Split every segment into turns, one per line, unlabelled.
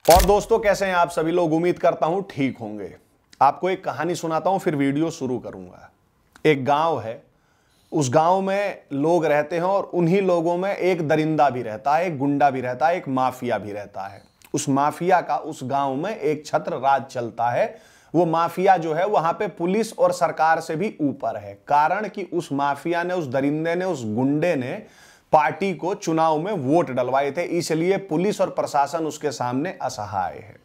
और दोस्तों, कैसे हैं आप सभी लोग? उम्मीद करता हूं ठीक होंगे। आपको एक कहानी सुनाता हूं, फिर वीडियो शुरू करूंगा। एक गांव है, उस गांव में लोग रहते हैं और उन्हीं लोगों में एक दरिंदा भी रहता है, एक गुंडा भी रहता है, एक माफिया भी रहता है। उस माफिया का उस गांव में एक छत्र राज चलता है। वो माफिया जो है वहां पे पुलिस और सरकार से भी ऊपर है। कारण कि उस माफिया ने, उस दरिंदे ने, उस गुंडे ने पार्टी को चुनाव में वोट डलवाए थे, इसलिए पुलिस और प्रशासन उसके सामने असहाय है।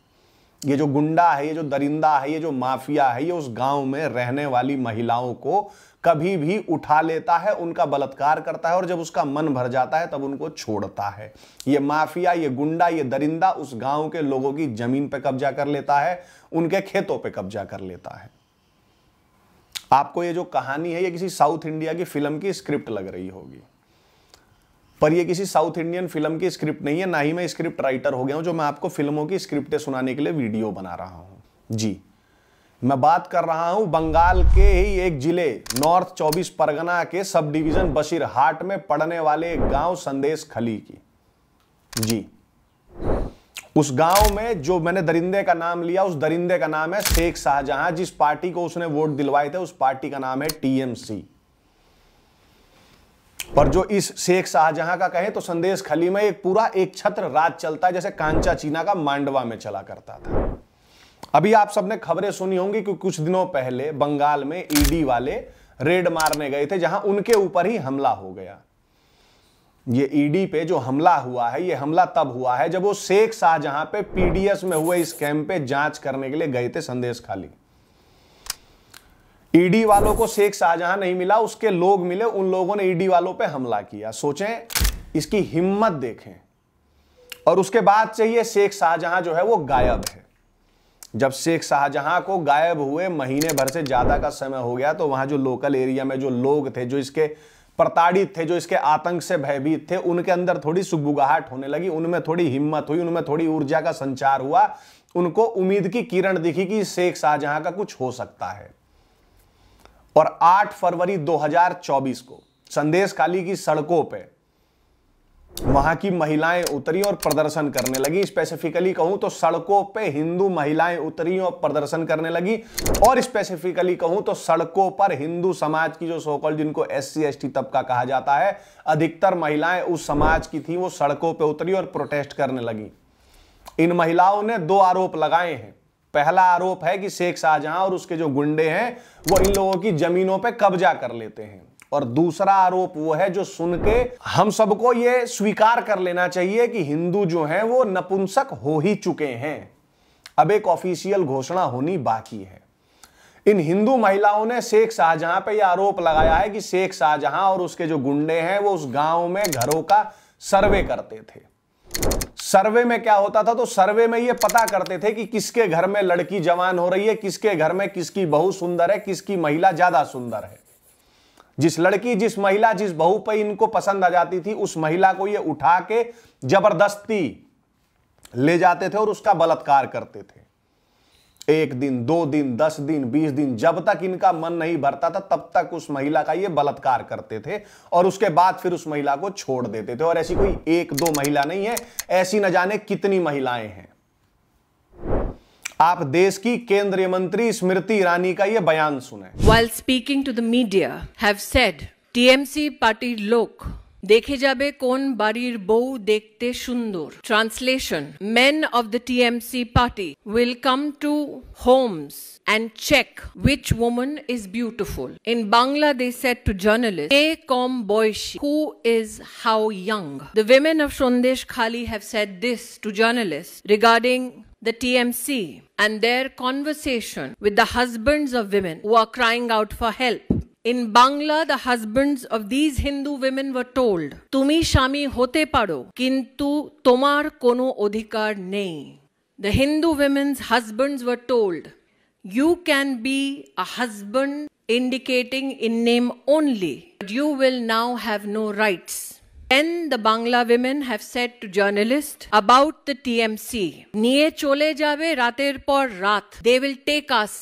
ये जो गुंडा है, ये जो दरिंदा है, ये जो माफिया है, ये उस गांव में रहने वाली महिलाओं को कभी भी उठा लेता है, उनका बलात्कार करता है और जब उसका मन भर जाता है तब उनको छोड़ता है। ये माफिया, ये गुंडा, ये दरिंदा उस गांव के लोगों की जमीन पे कब्जा कर लेता है, उनके खेतों पे कब्जा कर लेता है। आपको ये जो कहानी है, ये किसी साउथ इंडिया की फिल्म की स्क्रिप्ट लग रही होगी, पर ये किसी साउथ इंडियन फिल्म की स्क्रिप्ट नहीं है। ना ही मैं स्क्रिप्ट राइटर हो गया हूं जो मैं आपको फिल्मों की स्क्रिप्टें सुनाने के लिए वीडियो बना रहा हूं। जी, मैं बात कर रहा हूं बंगाल के ही एक जिले नॉर्थ 24 परगना के सब डिवीजन बशीरहाट में पड़ने वाले एक गांव संदेश खली की। जी, उस गांव में जो मैंने दरिंदे का नाम लिया, उस दरिंदे का नाम है शेख शाहजहां। जिस पार्टी को उसने वोट दिलवाए थे उस पार्टी का नाम है टीएमसी। पर जो इस शेख शाहजहां का कहें तो संदेश खली में एक छत्र राज चलता है, जैसे कांचा चीना का मांडवा में चला करता था। अभी आप सबने खबरें सुनी होंगी कि कुछ दिनों पहले बंगाल में ईडी वाले रेड मारने गए थे, जहां उनके ऊपर ही हमला हो गया। ये ईडी पे जो हमला हुआ है, ये हमला तब हुआ है जब वो शेख शाहजहां पे पीडीएस में हुए स्कैम पे जांच करने के लिए गए थे संदेश खाली। ईडी वालों को शेख शाहजहां नहीं मिला, उसके लोग मिले, उन लोगों ने ईडी वालों पे हमला किया। सोचें, इसकी हिम्मत देखें। और उसके बाद से ये शेख शाहजहां जो है वो गायब है। जब शेख शाहजहां को गायब हुए महीने भर से ज्यादा का समय हो गया, तो वहां जो लोकल एरिया में जो लोग थे, जो इसके प्रताड़ित थे, जो इसके आतंक से भयभीत थे, उनके अंदर थोड़ी सुगबुगाहट होने लगी, उनमें थोड़ी हिम्मत हुई, उनमें थोड़ी ऊर्जा का संचार हुआ। उनको उम्मीद की किरण दिखी कि शेख शाहजहां का कुछ हो सकता है। और 8 फरवरी 2024 को संदेश खाली की सड़कों पे वहां की महिलाएं उतरी और प्रदर्शन करने लगी। स्पेसिफिकली कहूं तो सड़कों पे हिंदू महिलाएं उतरी और प्रदर्शन करने लगी। और स्पेसिफिकली कहूं तो सड़कों पर हिंदू समाज की जो सोकॉल्ड, जिनको एससी एसटी तबका कहा जाता है, अधिकतर महिलाएं उस समाज की थी, वो सड़कों पे उतरी और प्रोटेस्ट करने लगी। इन महिलाओं ने 2 आरोप लगाए हैं। पहला आरोप है कि शेख शाहजहां और उसके जो गुंडे हैं वो इन लोगों की जमीनों पे कब्जा कर लेते हैं। और दूसरा आरोप वो है जो सुन के हम सबको ये स्वीकार कर लेना चाहिए कि हिंदू जो हैं वो नपुंसक हो ही चुके हैं। अब एक ऑफिशियल घोषणा होनी बाकी है। इन हिंदू महिलाओं ने शेख शाहजहां पे यह आरोप लगाया है कि शेख शाहजहां और उसके जो गुंडे हैं वो उस गांव में घरों का सर्वे करते थे। सर्वे में क्या होता था? तो सर्वे में ये पता करते थे कि किसके घर में लड़की जवान हो रही है, किसके घर में किसकी बहू सुंदर है, किसकी महिला ज्यादा सुंदर है। जिस लड़की, जिस महिला, जिस बहू पे इनको पसंद आ जाती थी, उस महिला को ये उठा के जबरदस्ती ले जाते थे और उसका बलात्कार करते थे। 1 दिन, 2 दिन, 10 दिन, 20 दिन, जब तक इनका मन नहीं भरता था तब तक उस महिला का ये बलात्कार करते थे और उसके बाद फिर उस महिला को छोड़ देते थे। और ऐसी कोई 1-2 महिला नहीं है, ऐसी न जाने कितनी महिलाएं हैं। आप देश की केंद्रीय मंत्री स्मृति ईरानी का ये बयान सुने।
While speaking to the media, have said TMC party लोक देखे जाबे कोन बाड़ीर बऊ देखते सुंदर. Translation: Men of the TMC party will come to homes and check which woman is beautiful. In Bangla, they said to journalists, "Ke kom boyshi," who is how young. The women of Sandesh Khali have said this to journalists regarding the TMC and their conversation with the husbands of women who are crying out for help. In Bangla, the husbands of these Hindu women were told, "Tumi shami hote paro, kintu tomar kono odhikar nei." The Hindu women's husbands were told, "You can be a husband indicating in name only, but you will now have no rights." Then the Bangla women have said to journalists about the TMC, "Niye chole jabe rater por rat. They will take us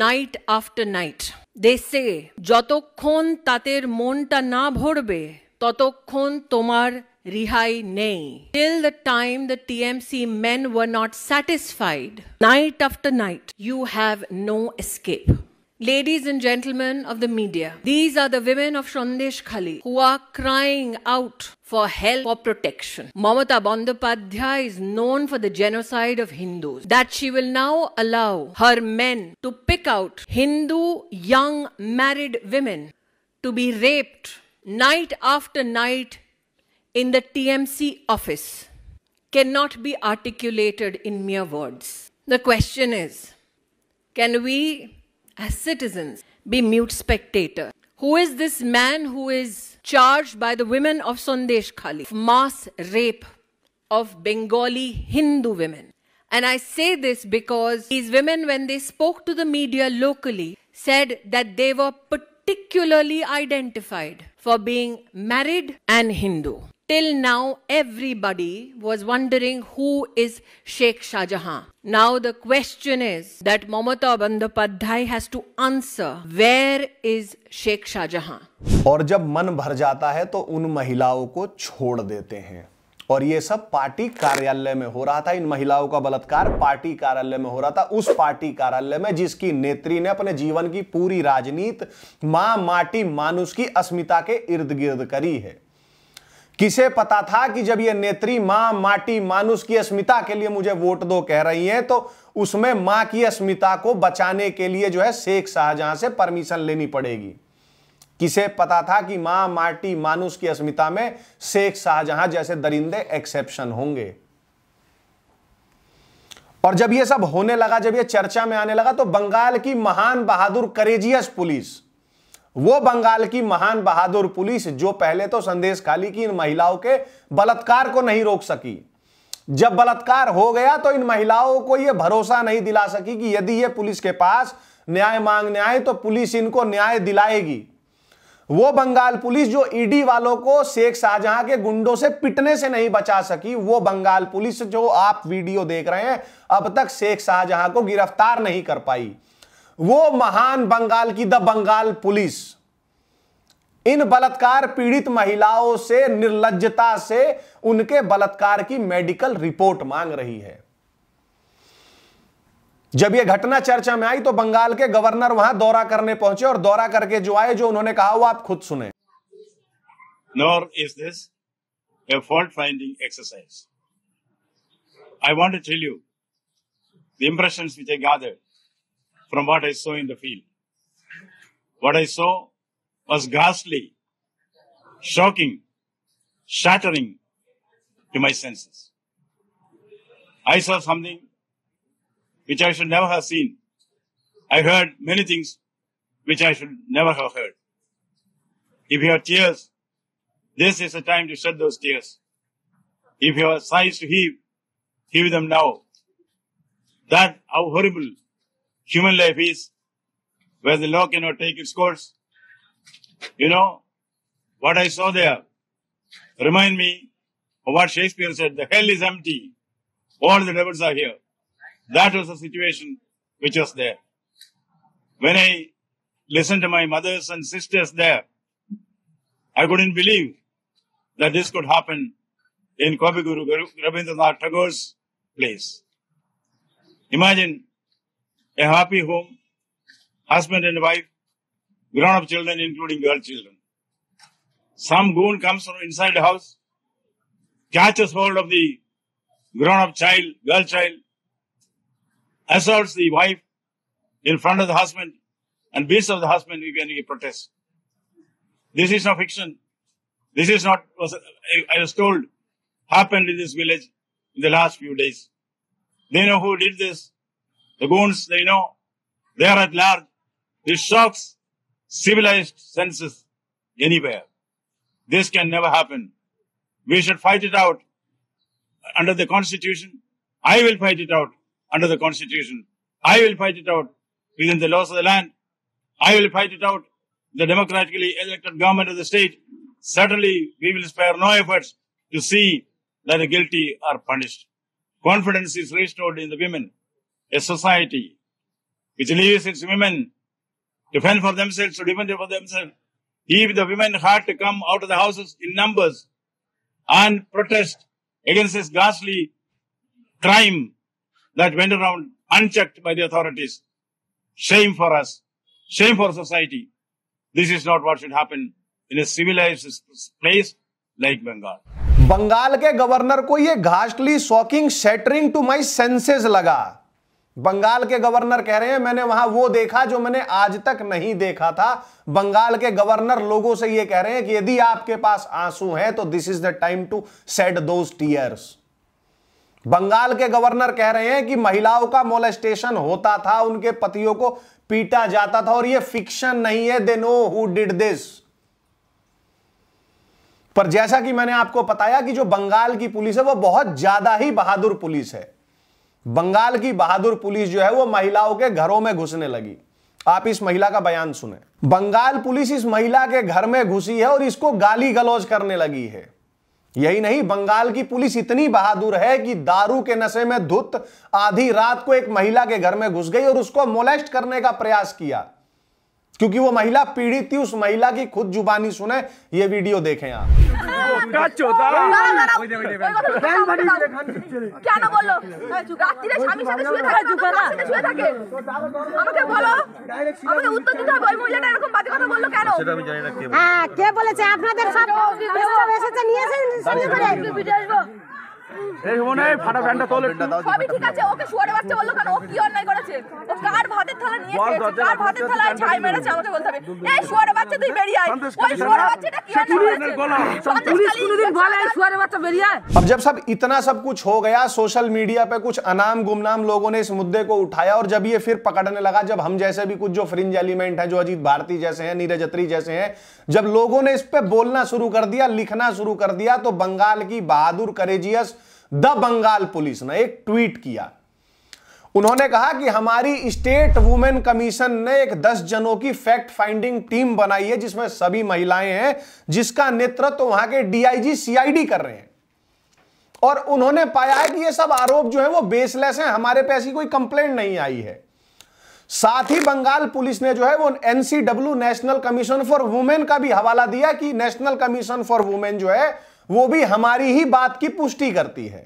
night after night." They say, "Jotokkhon tater monta na bhorbe, ততক্ষণ তোমার Rihai nahi. Till the time the TMC men were not satisfied, night after night, you have no escape. Ladies and gentlemen of the media, these are the women of Sandesh Khali who are crying out for help, for protection. Mamata Bandyopadhyay is known for the genocide of Hindus. That she will now allow her men to pick out Hindu young married women to be raped night after night in the TMC office cannot be articulated in mere words. The question is, can we as citizens be mute spectator? Who is this man who is charged by the women of Sandesh Khali of mass rape of Bengali Hindu women? And I say this because these women, when they spoke to the media locally, said that they were particularly identified for being married and Hindu. Till now, everybody was wondering who is Sheikh Shahjahan. Now the question is that Mamata Bandyopadhyay has to answer, where is Sheikh Shahjahan?
और जब मन भर जाता है तो उन महिलाओं को छोड़ देते हैं। और ये सब पार्टी कार्यालय में हो रहा था। इन महिलाओं का बलात्कार पार्टी कार्यालय में हो रहा था, उस पार्टी कार्यालय में जिसकी नेत्री ने अपने जीवन की पूरी राजनीति मां माटी मानुष की अस्मिता के इर्द गिर्द करी है। किसे पता था कि जब ये नेत्री मां माटी मानुष की अस्मिता के लिए मुझे वोट दो कह रही हैं तो उसमें मां की अस्मिता को बचाने के लिए जो है शेख शाहजहां से परमिशन लेनी पड़ेगी। किसे पता था कि मां माटी मानुष की अस्मिता में शेख शाहजहां जैसे दरिंदे एक्सेप्शन होंगे। और जब ये सब होने लगा, जब ये चर्चा में आने लगा, तो बंगाल की महान बहादुर करेजियस पुलिस, वो बंगाल की महान बहादुर पुलिस जो पहले तो संदेश खाली की इन महिलाओं के बलात्कार को नहीं रोक सकी, जब बलात्कार हो गया तो इन महिलाओं को यह भरोसा नहीं दिला सकी कि यदि ये पुलिस के पास न्याय मांगने आए तो पुलिस इनको न्याय दिलाएगी। वो बंगाल पुलिस जो ईडी वालों को शेख शाहजहां के गुंडों से पिटने से नहीं बचा सकी, वो बंगाल पुलिस जो आप वीडियो देख रहे हैं अब तक शेख शाहजहां को गिरफ्तार नहीं कर पाई, वो महान बंगाल की द बंगाल पुलिस इन बलात्कार पीड़ित महिलाओं से निर्लज्जता से उनके बलात्कार की मेडिकल रिपोर्ट मांग रही है। जब यह घटना चर्चा में आई तो बंगाल के गवर्नर वहां दौरा करने पहुंचे और दौरा करके जो आए, जो उन्होंने कहा वो आप खुद सुने।
Nor is this a fault-finding exercise. I want to tell you the impressions which I gathered from what I saw in the field. What I saw was ghastly, shocking, shattering to my senses. I saw something which I should never have seen. I heard many things which I should never have heard. If you have tears, this is the time to shed those tears. If you have sighs to heave them now. That how horrible human life is, where the law cannot take its course. You know, what I saw there remind me of what Shakespeare said, the hell is empty, all the devils are here. That was the situation which was there. When I listened to my mothers and sisters there, I couldn't believe that this could happen in Kabiguru Rabindranath Tagore's place. Imagine a happy home, husband and wife, grown-up children, including girl children. Some goon comes from inside the house, catches hold of the grown-up child, girl child, assaults the wife in front of the husband and beats up the husband when he protests. This is not fiction. This is not, I was told, happened in this village in the last few days. They know who did this. The goons, they know. They are at large. This shocks civilized senses anywhere. This can never happen. We should fight it out under the Constitution. I will fight it out under the Constitution. I will fight it out within the laws of the land. I will fight it out the democratically elected government of the state. Certainly, we will spare no efforts to see that the guilty are punished. Confidence is restored in the women. A society which leaves its women to fend for themselves, to defend for themselves. If the women had to come out of the houses in numbers, and protest against this ghastly crime that went around unchecked by the authorities. Shame for us. Shame for society. This is not what should happen in a civilized place like Bengal.
Bengal के governor को ये ghastly shocking shattering to my senses लगा। बंगाल के governor कह रहे हैं मैंने वहां वो देखा जो मैंने आज तक नहीं देखा था। बंगाल के गवर्नर लोगों से ये कह रहे हैं कि यदि आपके पास आंसू हैं तो this is the time to shed those tears. Bengal के गवर्नर कह रहे हैं कि महिलाओं का मोलेस्टेशन होता था, उनके पतियों को पीटा जाता था और ये फिक्शन नहीं है, they know who did this. पर जैसा कि मैंने आपको बताया कि जो बंगाल की पुलिस है वो बहुत ज्यादा ही बहादुर पुलिस है। बंगाल की बहादुर पुलिस जो है वो महिलाओं के घरों में घुसने लगी। आप इस महिला का बयान सुने। बंगाल पुलिस इस महिला के घर में घुसी है और इसको गाली गलौज करने लगी है। यही नहीं, बंगाल की पुलिस इतनी बहादुर है कि दारू के नशे में धुत आधी रात को एक महिला के घर में घुस गई और उसको मोलेस्ट करने का प्रयास किया, क्योंकि वो महिला पीड़ित थी। उस महिला की खुद जुबानी सुने, ये वीडियो देखें आप।
क्या ना बोलो রাত্রিরে স্বামীর সাথে শুয়ে থাকে না শুয়ে থাকে আমাকে বলো আমাকে উত্তর দিতে হবে ওই মহিলাটা এরকম বাজে কথা বললো কেন সেটা আমি জানি না কে হ্যাঁ কে বলেছে আপনাদের সব এসেছে নিয়েছেন সঙ্গে করে ভিডিও আসবো এই মনে ফাটা ফ্যানটা তোলে সবই ঠিক আছে ওকে শুয়ারে বাচ্চা বললো কেন ও কি অন্যায় করেছে ও কার ভাতের থালা নিয়েছে কার ভাতের থালায় ছাই মেরেছে আমাকে বলতে হবে এই শুয়ারে বাচ্চা তুই বেরিয়ে আয় ওই শুয়ারে বাচ্চাটা কি অন্যায় পুলিশ কোনদিন বলে এই শুয়ারে বাচ্চা বেরিয়ে আয়।
अब जब सब इतना सब कुछ हो गया, सोशल मीडिया पे कुछ अनाम गुमनाम लोगों ने इस मुद्दे को उठाया और जब ये फिर पकड़ने लगा, जब हम जैसे भी कुछ जो फ्रिंज एलिमेंट हैं, जो अजीत भारती जैसे हैं, नीरज अत्री जैसे हैं, जब लोगों ने इस पे बोलना शुरू कर दिया, लिखना शुरू कर दिया, तो बंगाल की बहादुर करेजियस द बंगाल पुलिस ने एक ट्वीट किया। उन्होंने कहा कि हमारी स्टेट वुमेन कमीशन ने एक 10 जनों की फैक्ट फाइंडिंग टीम बनाई है जिसमें सभी महिलाएं हैं, जिसका नेतृत्व तो वहां के डीआईजी सीआईडी कर रहे हैं। और उन्होंने पाया है कि ये सब आरोप जो है वो बेसलेस हैं, हमारे पे ऐसी कोई कंप्लेंट नहीं आई है। साथ ही बंगाल पुलिस ने जो है वो NCW national commission for women का भी हवाला दिया कि नेशनल कमीशन फॉर वुमेन जो है वो भी हमारी ही बात की पुष्टि करती है।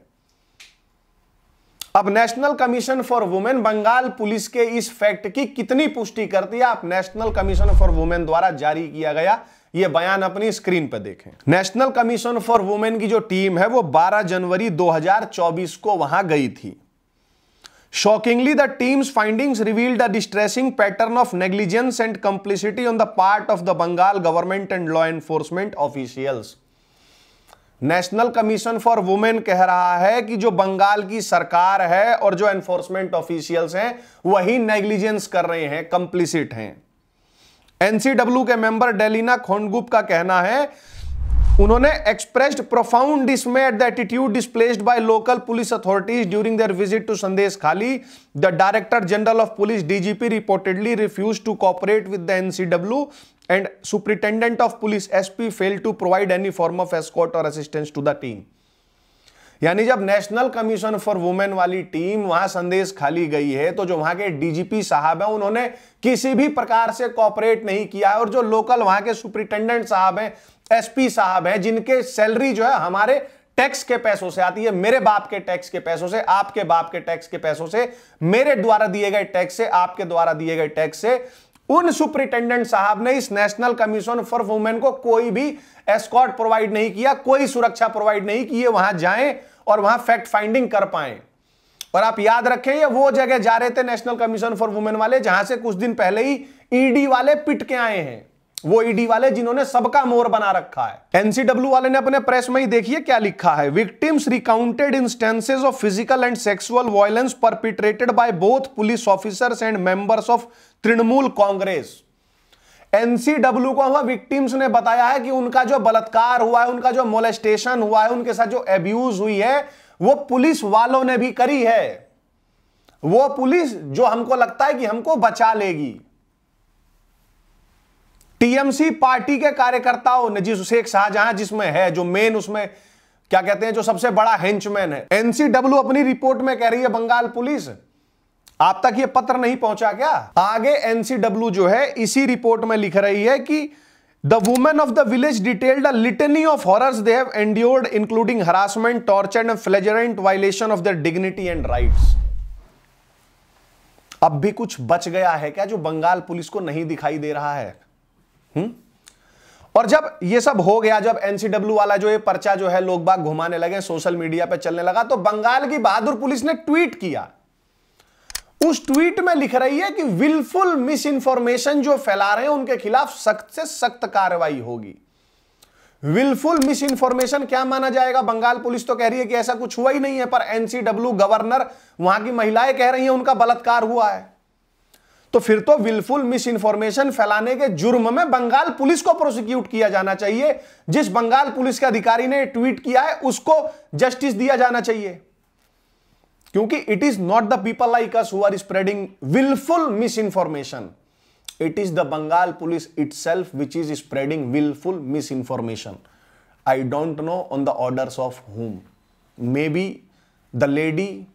अब national commission for women Bengal police के इस फैक्ट की कितनी पुष्टि करती है, आप नेशनल कमीशन फॉर वुमेन द्वारा जारी किया गया यह बयान अपनी स्क्रीन पर देखें। नेशनल कमीशन फॉर वुमेन की जो टीम है वो 12 जनवरी 2024 को वहां गई थी। Shockingly, the team's findings revealed a distressing pattern of negligence and complicity on the part of the Bengal government and law enforcement officials. National commission for women कह रहा है कि जो बंगाल की सरकार है और जो एनफोर्समेंट ऑफिशियल्स हैं वही नेग्लिजेंस कर रहे हैं, कंप्लिसिट हैं। एनसीडब्ल्यू के मेंबर डेलिना खोंडगुप का कहना है, उन्होंने expressed profound dismay at the attitude displayed by local police authorities during their visit to Sandeshkhali. The director general of police DGP reportedly refused to cooperate with the NCW and superintendent of police SP failed to provide any form of escort or assistance to the team। यानी जब national commission for women वाली team वहां संदेश खाली गई है तो जो वहां के डीजीपी साहब हैं उन्होंने किसी भी प्रकार से कोऑपरेट नहीं किया है, और जो लोकल वहां के सुपरिटेंडेंट साहब हैं, एसपी साहब हैं, जिनके सैलरी जो है हमारे टैक्स के पैसों से आती है, मेरे बाप के टैक्स के पैसों से, आपके बाप के टैक्स के पैसों से, मेरे द्वारा दिए गए टैक्स से, आपके द्वारा दिए गए टैक्स से, उन सुपरिटेंडेंट साहब ने इस नेशनल कमीशन फॉर वुमेन को कोई भी एस्कॉर्ट प्रोवाइड नहीं किया, कोई सुरक्षा प्रोवाइड नहीं की है वहां जाएं और वहां फैक्ट फाइंडिंग कर पाए। और आप याद रखें ये वो जगह जा रहे थे नेशनल कमीशन फॉर वुमेन वाले जहां से कुछ दिन पहले ही ईडी वाले पिट के आए हैं, वो ईडी वाले जिन्होंने सबका मोर बना रखा है। एनसीडब्ल्यू वाले ने अपने प्रेस में ही देखिए क्या लिखा है, victims recounted instances of physical and sexual violence perpetrated by both police officers and members of Trinamool Congress. NCW को वहां विक्टिम्स ने बताया है कि उनका जो बलात्कार हुआ है, उनका जो मोलेस्टेशन हुआ है, उनके साथ जो एब्यूज हुई है वो पुलिस वालों ने भी करी है। वो पुलिस जो हमको लगता है कि हमको बचा लेगी। टीएमसी पार्टी के कार्यकर्ताओं ने, जिस शेख शाहजहां जिसमें है, जो मेन उसमें क्या कहते हैं, जो सबसे बड़ा हेंचमैन है, एनसीडब्ल्यू अपनी रिपोर्ट में कह रही है बंगाल पुलिस, आप तक ये पत्र नहीं पहुंचा क्या? आगे एनसीडब्ल्यू जो है इसी रिपोर्ट में लिख रही है कि The women of the village detailed a litany of horrors they have endured, including harassment, torture, and flagrant violation of their dignity and rights. अब भी कुछ बच गया है क्या जो बंगाल पुलिस को नहीं दिखाई दे रहा है? और जब ये सब हो गया, जब एनसीडब्ल्यू वाला जो ये पर्चा जो है लोग बाग घुमाने लगे, सोशल मीडिया पे चलने लगा, तो बंगाल की बहादुर पुलिस ने ट्वीट किया। उस ट्वीट में लिख रही है कि विलफुल मिस इंफॉर्मेशन जो फैला रहे हैं उनके खिलाफ सख्त से सख्त कार्रवाई होगी। विलफुल मिस इंफॉर्मेशन क्या माना जाएगा? बंगाल पुलिस तो कह रही है कि ऐसा कुछ हुआ ही नहीं है, पर एनसीडब्ल्यू, गवर्नर, वहां की महिलाएं कह रही हैं उनका बलात्कार हुआ है। तो फिर तो विलफुल मिस इंफॉर्मेशन फैलाने के जुर्म में बंगाल पुलिस को प्रोसिक्यूट किया जाना चाहिए। जिस बंगाल पुलिस के अधिकारी ने ट्वीट किया है उसको जस्टिस दिया जाना चाहिए, क्योंकि it is not the people like us who are spreading wilful misinformation, it is the Bengal police itself which is spreading wilful misinformation. I don't know on the orders of whom, may be the lady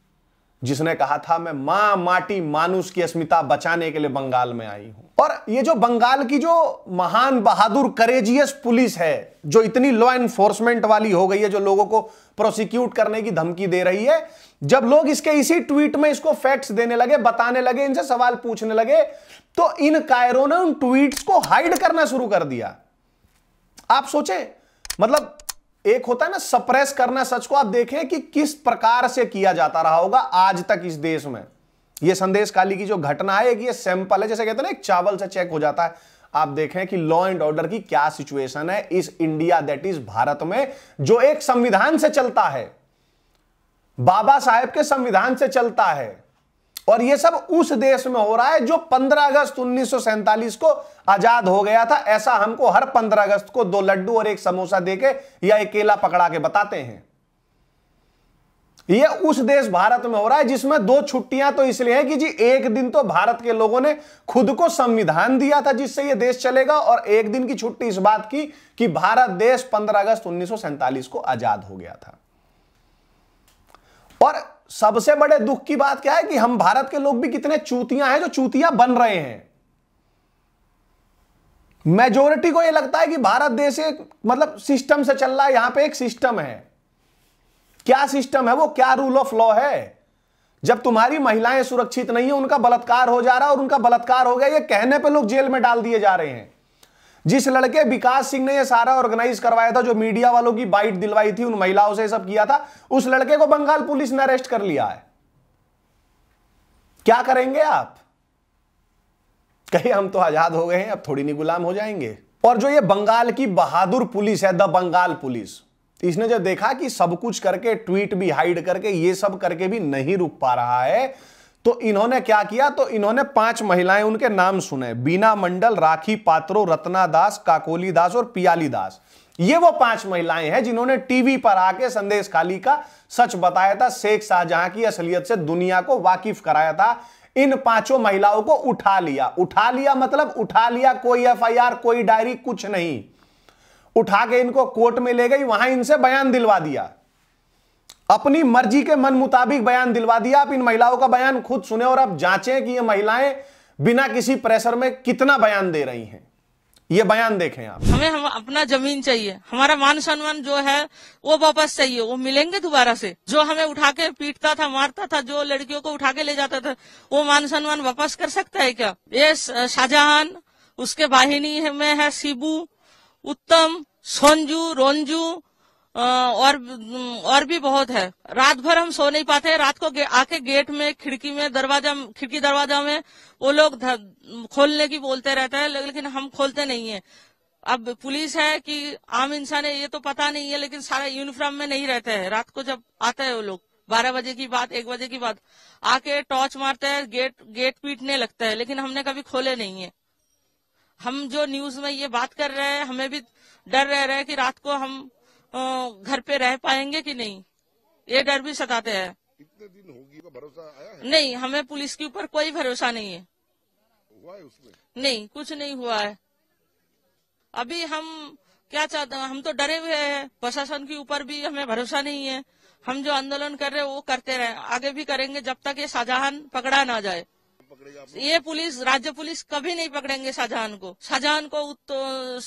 जिसने कहा था मैं मां माटी मानुष की अस्मिता बचाने के लिए बंगाल में आई हूं। और ये जो बंगाल की जो महान बहादुर करेजियस पुलिस है, जो इतनी लॉ एनफोर्समेंट वाली हो गई है, जो लोगों को प्रोसिक्यूट करने की धमकी दे रही है, जब लोग इसके इसी ट्वीट में इसको फैक्ट्स देने लगे, बताने लगे, इनसे सवाल पूछने लगे, तो इन कायरों ने उन ट्वीट्स को हाइड करना शुरू कर दिया। आप सोचें, मतलब एक होता है ना सप्रेस करना सच को, आप देखें कि किस प्रकार से किया जाता रहा होगा आज तक इस देश में। ये संदेश खाली की जो घटना है कि ये सैंपल है, जैसे कहते हैं ना एक चावल से चेक हो जाता है। आप देखें कि लॉ एंड ऑर्डर की क्या सिचुएशन है इस इंडिया, दैट इज भारत में, जो एक संविधान से चलता है, बाबा साहेब के संविधान से चलता है। और ये सब उस देश में हो रहा है जो 15 अगस्त 1947 को आजाद हो गया था। ऐसा हमको हर 15 अगस्त को 2 लड्डू और 1 समोसा देके या एक केला पकड़ा के बताते हैं। ये उस देश भारत में हो रहा है जिसमें 2 छुट्टियां तो इसलिए है कि जी एक दिन तो भारत के लोगों ने खुद को संविधान दिया था जिससे ये देश चलेगा, और एक दिन की छुट्टी इस बात की कि भारत देश 15 अगस्त 1947 को आजाद हो गया था। और सबसे बड़े दुख की बात क्या है कि हम भारत के लोग भी कितने चूतियां हैं जो चूतियां बन रहे हैं। मेजोरिटी को यह लगता है कि भारत देश एक मतलब सिस्टम से चल रहा है, यहां पे एक सिस्टम है। क्या सिस्टम है वो? क्या रूल ऑफ लॉ है? जब तुम्हारी महिलाएं सुरक्षित नहीं है, उनका बलात्कार हो जा रहा है, और उनका बलात्कार हो गया ये कहने पे लोग जेल में डाल दिए जा रहे हैं। जिस लड़के विकास सिंह ने ये सारा ऑर्गेनाइज करवाया था, जो मीडिया वालों की बाइट दिलवाई थी, उन महिलाओं से सब किया था, उस लड़के को बंगाल पुलिस ने अरेस्ट कर लिया है। क्या करेंगे आप? कहीं हम तो आजाद हो गए हैं, अब थोड़ी नहीं गुलाम हो जाएंगे। और जो ये बंगाल की बहादुर पुलिस है, द बंगाल पुलिस, इसने जब देखा कि सब कुछ करके, ट्वीट भी हाइड करके, ये सब करके भी नहीं रुक पा रहा है, तो इन्होंने क्या किया? तो इन्होंने 5 महिलाएं, उनके नाम सुने, बीना मंडल, राखी पात्रो, रत्ना दास, काकोली दास और पियाली दास। ये वो 5 महिलाएं हैं जिन्होंने टीवी पर आके संदेश खाली का सच बताया था, शेख शाहजहां की असलियत से दुनिया को वाकिफ कराया था। इन 5 महिलाओं को उठा लिया मतलब उठा लिया, कोई FIR, कोई डायरी, कुछ नहीं। उठा के इनको कोर्ट में ले गई, वहां इनसे बयान दिलवा दिया, अपनी मर्जी के मन मुताबिक बयान दिलवा दिया। आप इन महिलाओं का बयान खुद सुने और आप जांचें कि ये महिलाएं बिना किसी प्रेशर में कितना बयान दे रही हैं। ये बयान देखें आप।
हमें अपना जमीन चाहिए, हमारा मान सम्मान जो है वो वापस चाहिए, वो मिलेंगे दोबारा से। जो हमें उठा के पीटता था, मारता था, जो लड़कियों को उठा के ले जाता था, वो मान सम्मान वापस कर सकता है क्या? ये शाहजहां, उसके वाहिनी में है शिबू, उत्तम, संजू, रंजू और भी बहुत है। रात भर हम सो नहीं पाते। रात को आके गेट में, खिड़की दरवाजा में वो लोग खोलने की बोलते रहते हैं, लेकिन हम खोलते नहीं है। अब पुलिस है कि आम इंसान है ये तो पता नहीं है, लेकिन सारे यूनिफॉर्म में नहीं रहते हैं। रात को जब आते हैं वो लोग 12 बजे की बात, 1 बजे की बात, आके टॉर्च मारते हैं, गेट पीटने लगता है, लेकिन हमने कभी खोले नहीं है। हम जो न्यूज में ये बात कर रहे हैं, हमें भी डर रह रहा है कि रात को हम घर पे रह पाएंगे कि नहीं, ये डर भी सताते हैं।
कितने दिन होगी का भरोसा आया है?
नहीं, हमें पुलिस के ऊपर कोई भरोसा नहीं है।
हुआ है उसमें?
नहीं, कुछ नहीं हुआ है। अभी हम क्या चाहते हैं, हम तो डरे हुए हैं। प्रशासन के ऊपर भी हमें भरोसा नहीं है। हम जो आंदोलन कर रहे हैं वो करते रहे, आगे भी करेंगे जब तक ये शाहजहां पकड़ा ना जाए।
पकड़ेगा आप?
ये पुलिस, राज्य पुलिस कभी नहीं पकड़ेंगे शाहजहां को तो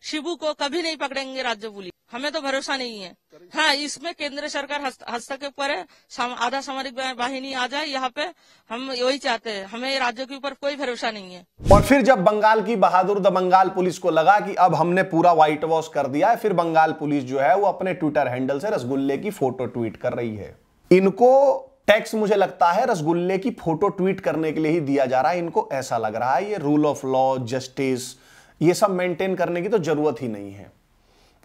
शिबू को कभी नहीं पकड़ेंगे राज्य पुलिस। हमें तो भरोसा नहीं है। हाँ, इसमें केंद्र सरकार हस्तक्षेप करे, आधा सामरिक बाहिनी आ जाए यहाँ पे, हम यही चाहते हैं। हमें राज्य के ऊपर कोई भरोसा नहीं है।
और फिर जब बंगाल की बहादुर द बंगाल पुलिस को लगा कि अब हमने पूरा व्हाइट वॉश कर दिया है, फिर बंगाल पुलिस जो है वो अपने ट्विटर हैंडल से रसगुल्ले की फोटो ट्वीट कर रही है। इनको टैक्स मुझे लगता है रसगुल्ले की फोटो ट्वीट करने के लिए ही दिया जा रहा है। इनको ऐसा लग रहा है ये रूल ऑफ लॉ, जस्टिस, ये सब मेंटेन करने की तो जरूरत ही नहीं है,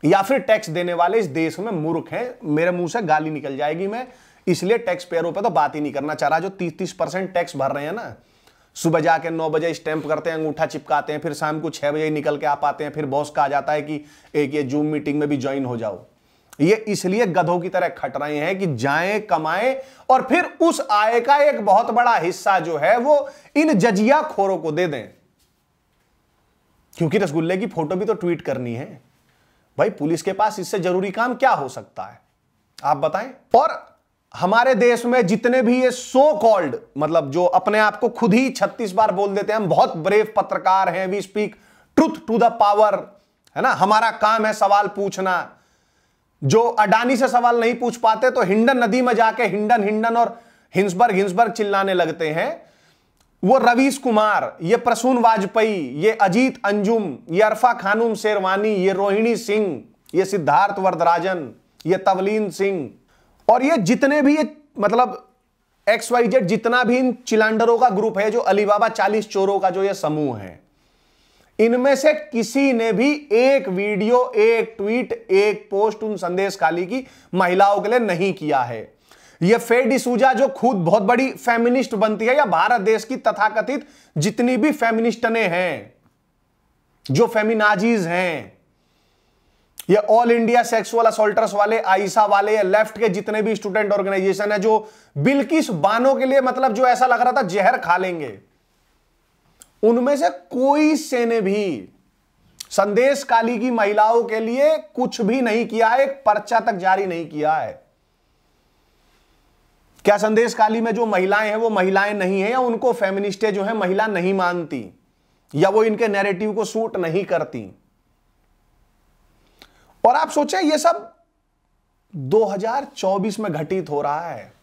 या फिर टैक्स देने वाले इस देश में मूर्ख हैं। मेरे मुंह से गाली निकल जाएगी, मैं इसलिए टैक्स पेयरों पे तो बात ही नहीं करना चाह रहा। जो 30% टैक्स भर रहे हैं ना, सुबह जाके 9 बजे स्टैंप करते हैं, अंगूठा चिपकाते हैं, फिर शाम को 6 बजे निकल के आ पाते हैं, फिर बॉस का आ जाता है कि एक ये जूम मीटिंग में भी ज्वाइन हो जाओ। ये इसलिए गधों की तरह खट रहे हैं कि जाएं, कमाएं और फिर उस आय का एक बहुत बड़ा हिस्सा जो है वो इन जजिया खोरों को दे दें, क्योंकि रसगुल्ले की फोटो भी तो ट्वीट करनी है भाई। पुलिस के पास इससे जरूरी काम क्या हो सकता है, आप बताएं। और हमारे देश में जितने भी ये सो कॉल्ड, मतलब जो अपने आप को खुद ही 36 बार बोल देते हैं हम बहुत ब्रेव पत्रकार हैं, we speak truth to the power, है ना, हमारा काम है सवाल पूछना, जो अडानी से सवाल नहीं पूछ पाते तो हिंडन नदी में जाके हिंडन और हिंसबर्ग चिल्लाने लगते हैं। वो रवीश कुमार, ये प्रसून वाजपेयी, ये अजीत अंजुम, ये अरफा खानूम शेरवानी, ये रोहिणी सिंह, ये सिद्धार्थ वरदराजन, ये तवलीन सिंह, और ये जितने भी ये मतलब XYZ जितना भी इन चिलांडरों का ग्रुप है, जो अलीबाबा 40 चोरों का जो ये समूह है, इनमें से किसी ने भी एक वीडियो, एक ट्वीट, एक पोस्ट उन संदेशखाली की महिलाओं के लिए नहीं किया है। ये फे डिसूजा जो खुद बहुत बड़ी फेमिनिस्ट बनती है, या भारत देश की तथाकथित जितनी भी फेमिनिस्टने हैं, जो फेमिनाजीज हैं, ये ऑल इंडिया सेक्सुअल असॉल्टर्स वाले, आईसा वाले, या लेफ्ट के जितने भी स्टूडेंट ऑर्गेनाइजेशन है, जो बिल्किस बानो के लिए मतलब जो ऐसा लग रहा था जहर खा लेंगे, उनमें से कोई से ने भी संदेशखाली की महिलाओं के लिए कुछ भी नहीं किया है, एक पर्चा तक जारी नहीं किया है। क्या संदेशखाली में जो महिलाएं हैं वो महिलाएं नहीं है, या उनको फेमिनिस्टें जो है महिला नहीं मानती, या वो इनके नैरेटिव को सूट नहीं करती? और आप सोचें ये सब 2024 में घटित हो रहा है,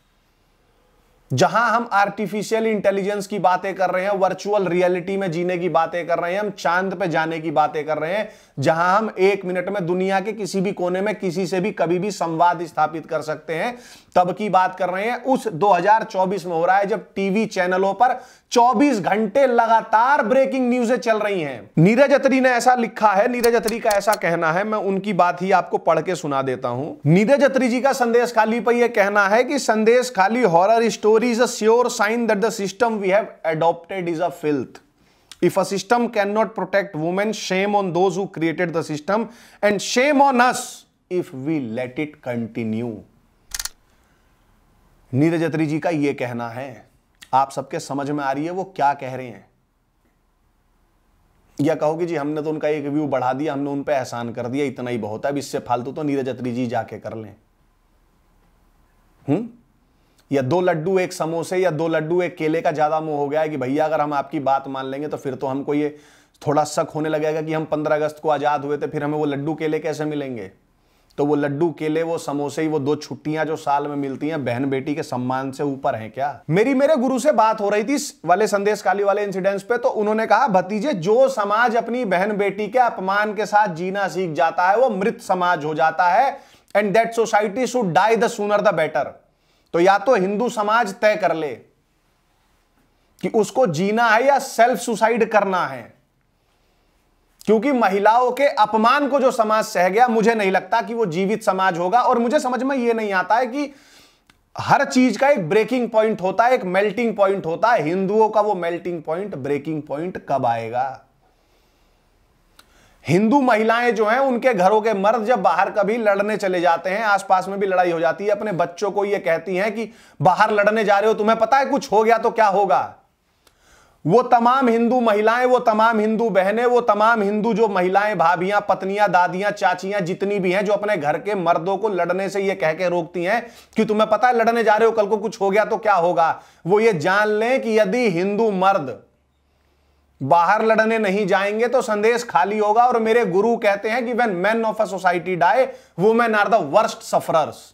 जहां हम आर्टिफिशियल इंटेलिजेंस की बातें कर रहे हैं, वर्चुअल रियलिटी में जीने की बातें कर रहे हैं, हम चांद पे जाने की बातें कर रहे हैं, जहां हम 1 मिनट में दुनिया के किसी भी कोने में किसी से भी कभी भी संवाद स्थापित कर सकते हैं, तब की बात कर रहे हैं। उस 2024 में हो रहा है जब टीवी चैनलों पर 24 घंटे लगातार ब्रेकिंग न्यूज़ें चल रही हैं। नीरज अत्री ने ऐसा लिखा है, नीरज अत्री का ऐसा कहना है, मैं उनकी बात ही आपको पढ़ के सुना देता हूं। नीरज अत्री जी का संदेशखाली पर यह कहना है कि Sandeshkhali horror story is a sure sign that the system we have adopted is a filth. If a system cannot protect women, shame on those who created the system and shame on us if we let it continue. Neeraj Atri ji का यह कहना है। आप सबके समझ में आ रही है वो क्या कह रहे हैं? या कहो कि जी हमने तो उनका एक व्यू बढ़ा दिया, हमने उन पे एहसान कर दिया, इतना ही बहुत है, अब इससे फालतू तो नीरज अत्री जी जाके कर लें। या 2 लड्डू एक समोसे या 2 लड्डू एक केले का ज्यादा मुंह हो गया है कि भैया अगर हम आपकी बात मान लेंगे तो फिर तो हमको ये थोड़ा शक होने लगेगा कि हम 15 अगस्त को आजाद हुए थे, फिर हमें वो लड्डू केले कैसे मिलेंगे? तो वो लड्डू केले, वो समोसे ही, वो 2 छुट्टियां जो साल में मिलती हैं, बहन बेटी के सम्मान से ऊपर हैं क्या? मेरे गुरु से बात हो रही थी वाले संदेशखाली वाले इंसिडेंट्स पे, तो उन्होंने कहा भतीजे जो समाज अपनी बहन बेटी के अपमान के साथ जीना सीख जाता है वो मृत समाज हो जाता है, and that society should die the sooner the better. तो या तो हिंदू समाज तय कर ले कि उसको जीना है या सेल्फ सुसाइड करना है, क्योंकि महिलाओं के अपमान को जो समाज सह गया, मुझे नहीं लगता कि वो जीवित समाज होगा। और मुझे समझ में ये नहीं आता है कि हर चीज का एक ब्रेकिंग पॉइंट होता है, एक मेल्टिंग पॉइंट होता है। हिंदुओं का वो मेल्टिंग पॉइंट, ब्रेकिंग पॉइंट कब आएगा? हिंदू महिलाएं जो हैं, उनके घरों के मर्द जब बाहर कभी लड़ने चले जाते हैं, आसपास में भी लड़ाई हो जाती है, अपने बच्चों को ये कहती हैं कि बाहर लड़ने जा रहे हो, तुम्हें पता है कुछ हो गया तो क्या होगा? वो तमाम हिंदू महिलाएं, वो तमाम हिंदू बहनें, वो तमाम हिंदू जो महिलाएं, भाभियां, पत्नियां, दादियां, चाचियां जितनी भी हैं, जो अपने घर के मर्दों को लड़ने से ये कह के रोकती हैं कि तुम्हें पता है लड़ने जा रहे हो, कल को कुछ हो गया तो क्या होगा, वो ये जान लें कि यदि हिंदू मर्द बाहर लड़ने नहीं जाएंगे तो संदेश खाली होगा। और मेरे गुरु कहते हैं कि when men of a society die, women are the worst sufferers.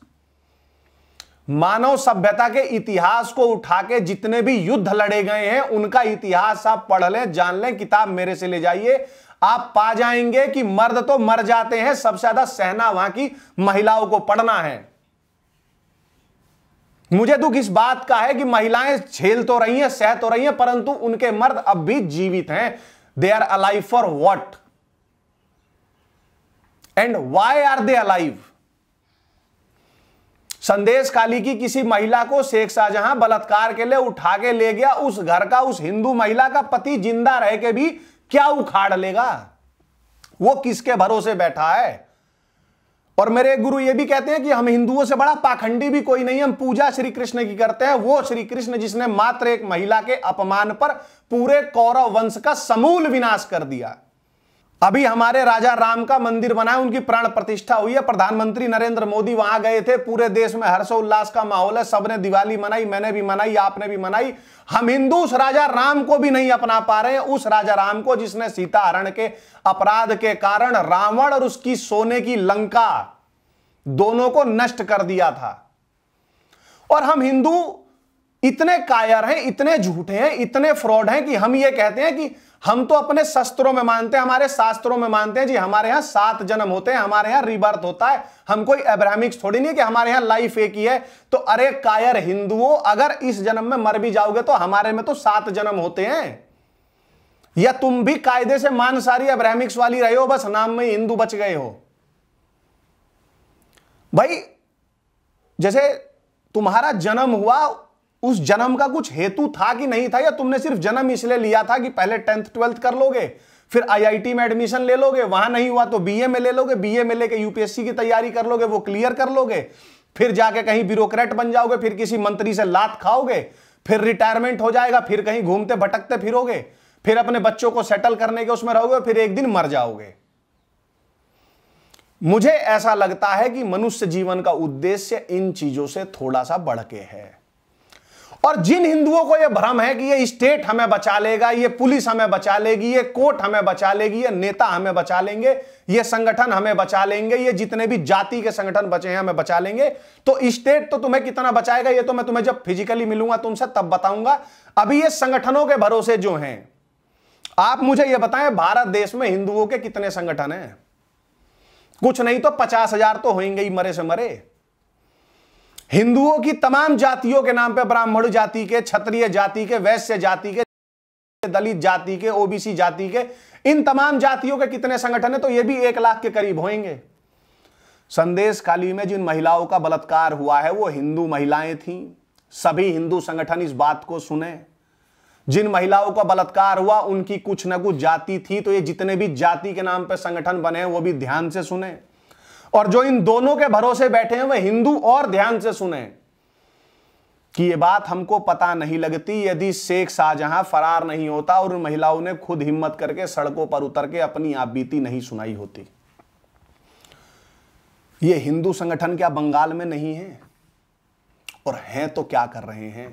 मानव सभ्यता के इतिहास को उठा के जितने भी युद्ध लड़े गए हैं उनका इतिहास आप पढ़ लें, जान लें, किताब मेरे से ले जाइए, आप पा जाएंगे कि मर्द तो मर जाते हैं, सबसे ज्यादा सहना वहां की महिलाओं को पड़ना है। मुझे दुख इस बात का है कि महिलाएं झेल तो रही हैं, सह तो रही हैं, परंतु उनके मर्द अब भी जीवित हैं। They are alive for what and why are they alive? Sandeshkhali की किसी महिला को शेख शाहजहां बलात्कार के लिए उठा के ले गया, उस घर का, उस हिंदू महिला का पति जिंदा रह के भी क्या उखाड़ लेगा? वो किसके भरोसे बैठा है? और मेरे गुरु ये भी कहते हैं कि हम हिंदुओं से बड़ा पाखंडी भी कोई नहीं, हम पूजा श्री कृष्ण की करते हैं। वो श्री कृष्ण जिसने मात्र एक महिला के अपमान पर पूरे कौरव वंश का समूल विनाश कर दिया। अभी हमारे राजा राम का मंदिर बना है, उनकी प्राण प्रतिष्ठा हुई है, प्रधानमंत्री नरेंद्र मोदी वहां गए थे, पूरे देश में हर्षोल्लास का माहौल है, सबने दिवाली मनाई, मैंने भी मनाई, आपने भी मनाई। हम हिंदू उस राजा राम को भी नहीं अपना पा रहे हैं, उस राजा राम को जिसने सीता हरण के अपराध के कारण रावण और उसकी सोने की लंका दोनों को नष्ट कर दिया था। और हम हिंदू इतने कायर हैं, इतने झूठे हैं, इतने फ्रॉड हैं कि हम ये कहते हैं कि हम तो अपने शस्त्रों में मानते हैं, हमारे शास्त्रों में मानते हैं जी हमारे यहां 7 जन्म होते हैं, हमारे यहां रीबर्थ होता है, हम कोई अब्राहमिक्स थोड़ी नहीं कि हमारे यहां लाइफ एक ही है। तो अरे कायर हिंदुओं, अगर इस जन्म में मर भी जाओगे तो हमारे में तो 7 जन्म होते हैं। या तुम भी कायदे से मांसाहारी अब्राहमिक्स वाली रहे हो, बस नाम में हिंदू बच गए हो। भाई जैसे तुम्हारा जन्म हुआ, उस जन्म का कुछ हेतु था कि नहीं था, या तुमने सिर्फ जन्म इसलिए लिया था कि पहले 10th 12th कर लोगे, फिर IIT में एडमिशन ले लोगे, वहां नहीं हुआ तो BA में ले लोगे, BA में लेके UPSC की तैयारी कर लोगे, वो क्लियर कर लोगे, फिर जाके कहीं ब्यूरोक्रेट बन जाओगे, फिर किसी मंत्री से लात खाओगे, फिर रिटायरमेंट हो जाएगा, फिर कहीं घूमते भटकते फिरोगे, फिर अपने बच्चों को सेटल करने के उसमें रहोगे, फिर एक दिन मर जाओगे। मुझे ऐसा लगता है कि मनुष्य जीवन का उद्देश्य इन चीजों से थोड़ा सा बढ़ के है। और जिन हिंदुओं को यह भ्रम है कि ये स्टेट हमें बचा लेगा, ये पुलिस हमें बचा लेगी, ये कोर्ट हमें बचा लेगी, ये नेता हमें बचा लेंगे, ये संगठन हमें बचा लेंगे, ये जितने भी जाति के संगठन बचे हैं हमें बचा लेंगे, तो स्टेट तो तुम्हें कितना बचाएगा ये तो मैं तुम्हें जब फिजिकली मिलूंगा तुमसे तब बताऊंगा। अभी ये संगठनों के भरोसे जो हैं, आप मुझे ये बताएं भारत देश में हिंदुओं के कितने संगठन हैं? कुछ नहीं तो 50,000 तो होंगे ही, मरे से मरे। हिंदुओं की तमाम जातियों के नाम पे, ब्राह्मण जाति के, क्षत्रिय जाति के, वैश्य जाति के, दलित जाति के, OBC जाति के, इन तमाम जातियों के कितने संगठन है? तो ये भी 1 लाख के करीब होंगे। संदेश खाली में जिन महिलाओं का बलात्कार हुआ है वो हिंदू महिलाएं थीं। सभी हिंदू संगठन इस बात को सुने। जिन महिलाओं का बलात्कार हुआ उनकी कुछ ना कुछ जाति थी, तो ये जितने भी जाति के नाम पे संगठन बने हैं वो भी ध्यान से सुने। और जो इन दोनों के भरोसे बैठे हैं वह हिंदू और ध्यान से सुने कि ये बात हमको पता नहीं लगती यदि शेख शाहजहां फरार नहीं होता और उन महिलाओं ने खुद हिम्मत करके सड़कों पर उतर के अपनी आप बीती नहीं सुनाई होती। ये हिंदू संगठन क्या बंगाल में नहीं है? और हैं तो क्या कर रहे हैं?